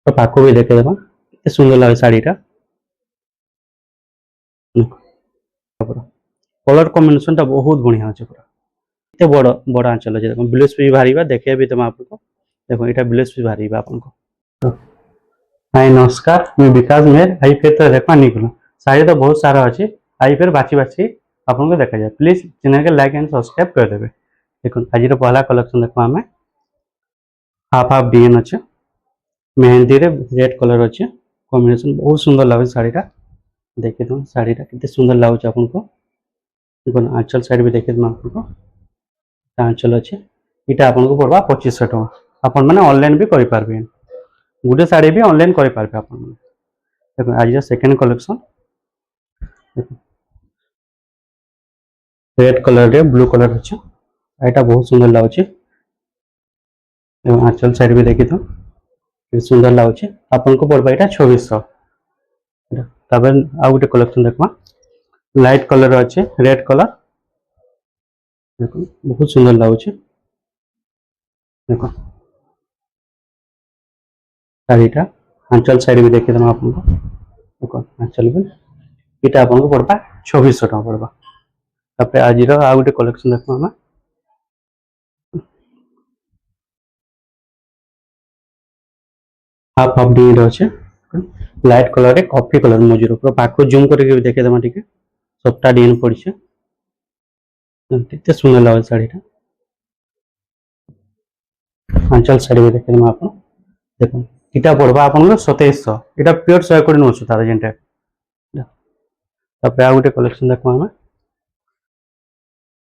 तो पाखो भी देखे देवा केते सुंदर लगे शाड़ीटा कलर कॉम्बिनेशन टा बहुत बढ़िया अच्छे पूरा एते बड़ बड़ आंचल अच्छे देखो ब्लाउज भी बाहर देखे भी तुम आपको देखो यहाँ ब्लाउज भी बाहर आपको। हाय नमस्कार मैं विकास मेहर आई फिर तो देखा नहीं कल शाड़ी तो बहुत सारा अच्छे आई फिर बाछी बाछी आपको देखा जाए प्लीज चैनल के लाइक एंड सब्सक्राइब करदेवे। देखो आज पहला कलेक्शन देखो आम हाफ हाफ डिजाइन अच्छे मेहंदी रे रेड कलर अच्छे कॉम्बिनेशन बहुत सुंदर लगे शाड़ीटा देखिए तुम शाड़ीटा कितने सुंदर लगुच आपको। देखो आंचल साइड भी देखिए तुम आपको आंचल अच्छे यहाँ आपको पड़वा 2500 टका आपण मैंने ऑनलाइन भी करें गोटे शाड़ी भी ऑनलाइन करें देखो आज सेकेंड कलेक्शन देखो रेड कलर रे ब्लू कलर अच्छे यहाँ बहुत सुंदर लगुच आंचल साइड भी देखी तो सुंदर लगुच आपको पड़वा यहाँ 2600 आउ गोटे कलेक्शन देखा लाइट कलर अच्छे रेड कलर देखो बहुत सुंदर लगुच देखो शाड़ीटा आंचल साइड भी देखी देना आपको देखो आंचल भी ये आपको पड़वा 2600 टका पड़वा। तापर आज आउ गोटे कलेक्शन देखो आम हाफ हाफ डी अच्छे लाइट कलर कॉफी कलर मजूर पूरा पाख जूम करके देखे देमा टिके सबटा डिजाइन पड़े कितने सुंदर लगे शाड़ीटा आंचल साड़ी भी देखे देमा आप देखो इटा पड़वा आप 2700 इटा प्योर 100 नौ तार जेनटा तापर आउ गोटे कलेक्शन देखो आम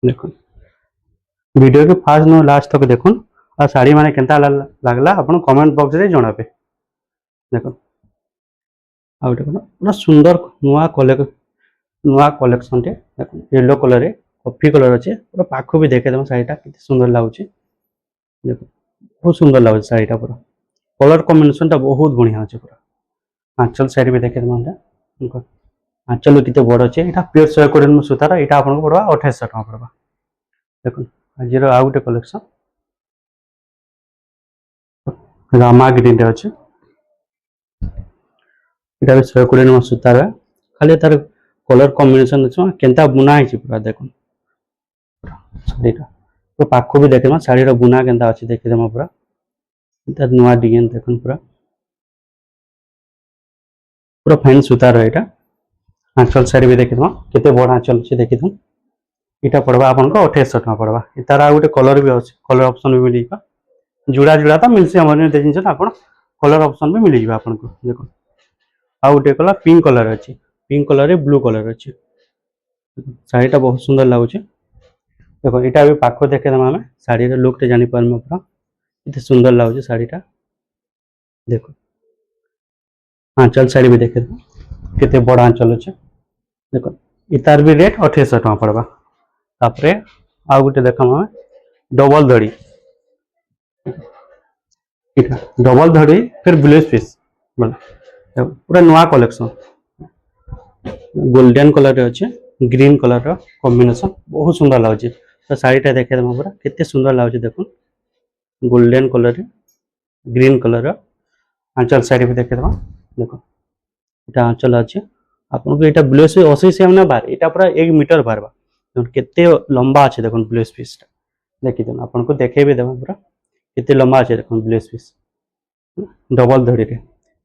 देखो वीडियो के फास्ट नो लास्ट तक देखो आ शाड़ी माने केनता लागला अपन कमेंट बॉक्स रे जणाबे। देखो आ गोटे पूरा सुंदर नुआ कलेक्शन टे देखो येलो कलर रे कॉफी कलर अच्छे पूरा पाख भी देखे देमा शाड़ीटा कितने सुंदर लगुच देखो बहुत सुंदर लगुच शाड़ीटा पूरा कलर कॉम्बिनेशन टा बहुत बढ़िया अच्छे पूरा आंचल साइड भी देखे देमा देखो आंचल कितने बड़ अच्छे यहाँ प्योर 120 सूतार यहाँ आपको पड़वा 2800 टका पड़वा। देखो आज आउ गोटे कलेक्शन रामा ग्रीन रे अच्छे यहाँ भी 120 सूतार खाली तार कलर कॉम्बिनेशन अच्छे केनता बुना है पूरा देखो शाड़ीटा तो पाख भी देखे शाड़ी बुना केनता अच्छे देखीदे पूरा नुआ डिजाइन देख पूरा पूरा फाइन सूतार यहाँ आंचल साइड भी देखी केते बड़ आंचल अच्छे देखी यहाँ पड़वा आपको 2800 टका पड़वा तार आ गोटे कलर भी अच्छे कलर ऑप्शन भी मिल जुड़ा जुड़ा तो मिलसे हमारे जिन आप कलर ऑप्शन भी मिल जाए आपको। देखो आ गोटे कलर पिंक कलर अच्छे पिंक कलर ब्लू कलर अच्छे शाड़ीटा बहुत सुंदर लगुच देखो यहाँ भी पाख देखे आम शाड़ी लुक जानी पार पूरा इतने सुंदर लगुच शाड़ीटा देखो आंचल साड़ी भी देखे केते बड़ आंचल अच्छे देखो इतार भी रेट 2800 टका पड़वा। तापर आउ गोटे देखा डबल धड़ी डबल धड़ी फिर ब्लाउज पीस पूरा नुआ कलेक्शन गोल्डन कलर अच्छे ग्रीन कलर कॉम्बिनेशन बहुत सुंदर लगुच तो शाड़ीटा देखे देमा पूरा कितने सुंदर लगुच देखो गोल्डन कलर ग्रीन कलर आंचल साड़ी भी देखे देमा देखो यहाँ आंचल अच्छे आपको यहाँ ब्लाउज 80 सेम ना बार यहाँ पूरा 1 मीटर बारवा केते लंबा अच्छे देखो ब्लाउज पीस देखी देना आपको देखे भी देवा पूरा केते लंबा अच्छे देखो ब्लाउज पीस डबल धड़ी रे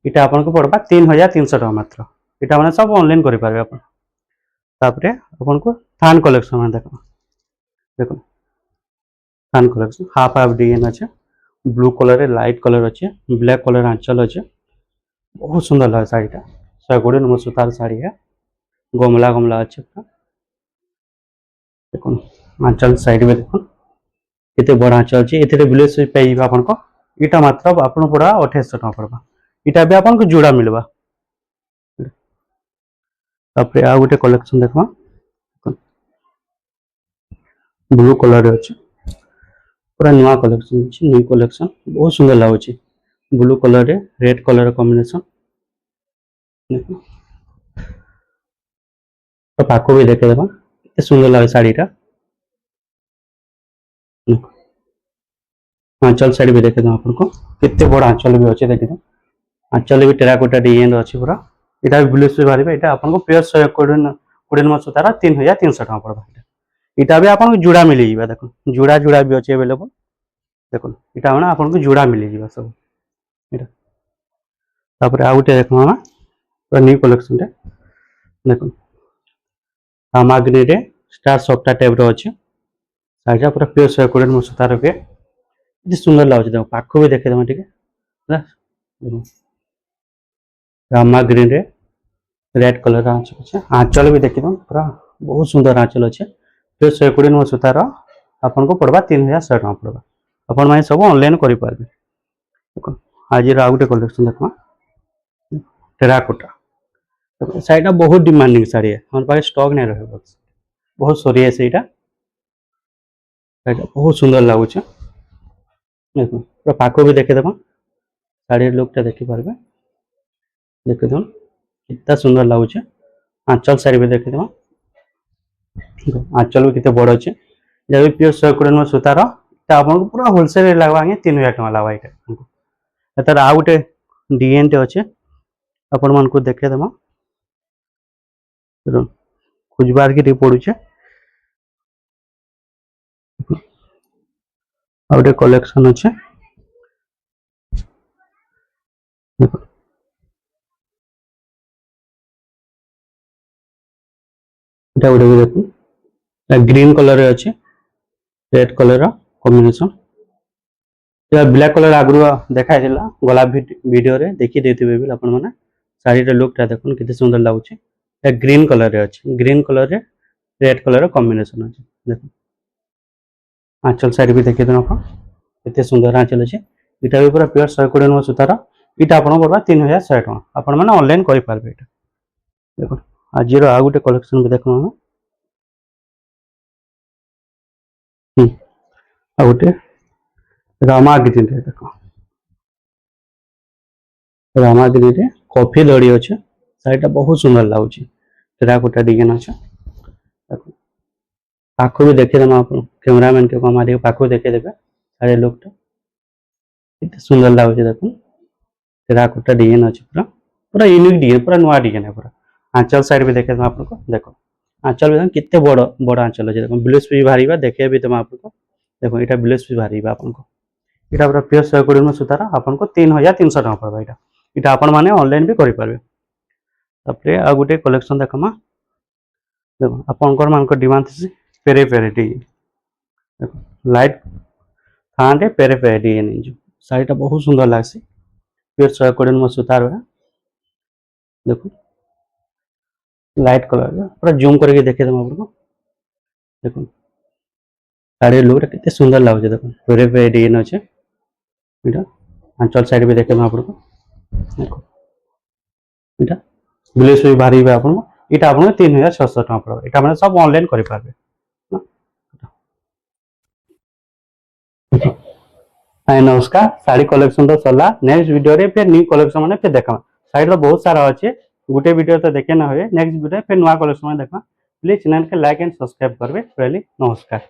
यहाँ आपको पड़वा 3300 टका मात्र यहाँ मैंने सब ऑनलाइन करेंगे आप आपको थान कलेक्शन में देखो देखो थान कलेक्शन हाफ हाफ डिजाइन अच्छे ब्लू कलर लाइट कलर अच्छे ब्लैक कलर आंचल अच्छे बहुत सुंदर लगे शाड़ीटा 120 नंबर सूतार शाड़ी है गमला गमला अच्छे देखो आंचल साइड में देखो कितने बड़ आंचल अच्छे ये ब्लाउज पाइबे आपको यहाँ मात्र आपको पड़ा 2800 टका पड़वा यहाँ भी आपको जोड़ा मिलवा। तापर आ गोटे कलेक्शन देखो ब्लू कलर अच्छे पूरा नुआ कलेक्शन अच्छे न्यू कलेक्शन बहुत सुंदर लगुच blue colour red colour combination देखो तो पाख भी देखे देवा कितने सुंदर लगे शाड़ीटा आंचल साइड भी देखे आपको कितने बड़ आंचल भी अच्छे देखी आंचल भी टेराकोटा डिजाइन अच्छी पूरा यहाँ भी ब्लाउज पिस बाहर यहाँ आपको प्योर 120 नंबर सूतार 3300 टका पड़वा यहाँ भी आपको जुड़ा मिल जाए देख जुड़ा जुड़ा भी अच्छे अवेलेबल देख यहाँ मैंने आपको जुड़ा मिल जाए सब तापर आउ गए देख पूरा न्यू कलेक्शन देख सामग्री स्टार सफ्टा टाइप अच्छे शाढ़ी पूरा प्योर 120 नंबर सूतार भी सुंदर लगे देख पाख भी देखेदेमा टे रामा ग्रीन रे रेड कलर आंचल अच्छे आंचल भी देखिए पूरा बहुत सुंदर आंचल अच्छे फिर 120 नंबर सूतार आपन को पड़वा 3100 टका पड़वा अपन माने सब ऑनलाइन करि पारबे देखो आज आउ गोटे कलेक्शन देखो टेराकोटा साइडा बहुत डिमांडिंग साड़ी है हमारे पास स्टॉक नहीं रहे बहुत सॉरी है सहीटा बहुत सुंदर लगुच देखो पूरा पाख भी देखे देखो साड़ी लुकटा देखी पारबे देख दो कितना सुंदर लगुच आंचल साड़ी भी देखे दो आंचल भी कितने बड़ अच्छे जब भी प्योर 120 नंबर सूतार आपको पूरा होलसेल लगवा 3000 टका लगवा यहाँ तार आउ गोटे डिजाइन टे अच्छे आपण मान को देखे देमा खोजबार की पड़ुचे आ गोटे कलेक्शन अच्छे गोटे भी देखो ग्रीन कलर अच्छे red colour combination black colour आगु देखा गला वीडियो रे देखी देते भी आपण मैंने शाढ़ी लुकटा देखो कितने सुंदर लगुच ग्रीन कलर अच्छे green colour red colour combination अच्छे देखो आंचल साड़ी भी देखिए आप कितने सुंदर आंचल अच्छे यहाँ भी पूरा प्योर 120 नंबर सूतार यहाँ आपको पड़वा 3100 टका आपण मैंने ऑनलाइन करेंगे देखो आज आ गोटे कलेक्शन भी देखो आ गोटे रामागिरी देख रामागिरी कॉफी लड़ी अच्छे शाढ़ी बहुत सुंदर लगुच टेराकोटा डिजाइन अच्छे देखो पाख भी देखेदेमा आप कैमरामैन के हमारे पाख देखेदेवे साढ़े लुकटा कितने सुंदर लगुच देख टेराकोटा डिजाइन अच्छे पूरा पूरा यूनिक डिजाइन पूरा नुआ डिजाइन है पूरा आंचल साइड भी देखे आपको देखो आंचल भी कितने बड़ बड़ आंचल अच्छे देखो ब्लाउज भी बाहर देखे भी तुम आपको देखो यहाँ ब्लाउज भी बाहर आपको यहाँ पूरा प्योर 120 नंबर सूतार आपको 3300 टका पड़वा यहाँ आपण मैंने ऑनलाइन भी करेंगे तापर आ गोटे कलेक्शन देखमा देखो आपंकर मान डिमांड थी पेरे पेरे डिजाइन देखो लाइट थाने पेरे पेरे डिजाइन जो शाढ़ी बहुत सुंदर लगसी प्योर 120 नंबर सूतार देखो लाइट कलर पूरा जूम करके देखे देम आपको देखो शाढ़ी लुक कितने सुंदर लगुच देखो पेरे पेरे डिजाइन अच्छे यहाँ आंचल साइड भी देखे आपको देखो यहाँ ब्लाउज भी बाहर आपको यहाँ आपको 3600 टका पड़ो यहाँ मैंने सब ऑनलाइन करेंगे हाय नमस्कार साड़ी कलेक्शन तो सरला नेक्स्ट वीडियो रे फिर न्यू कलेक्शन मैंने फिर देखा साड़ी तो बहुत सारा अच्छे गोटे वीडियो तो देखे ना हुए नेक्स्ट वीडियो फिर नुआ कलेक्शन में देखा प्लीज चैनल के लाइक एंड सब्सक्राइब करबे। नमस्कार।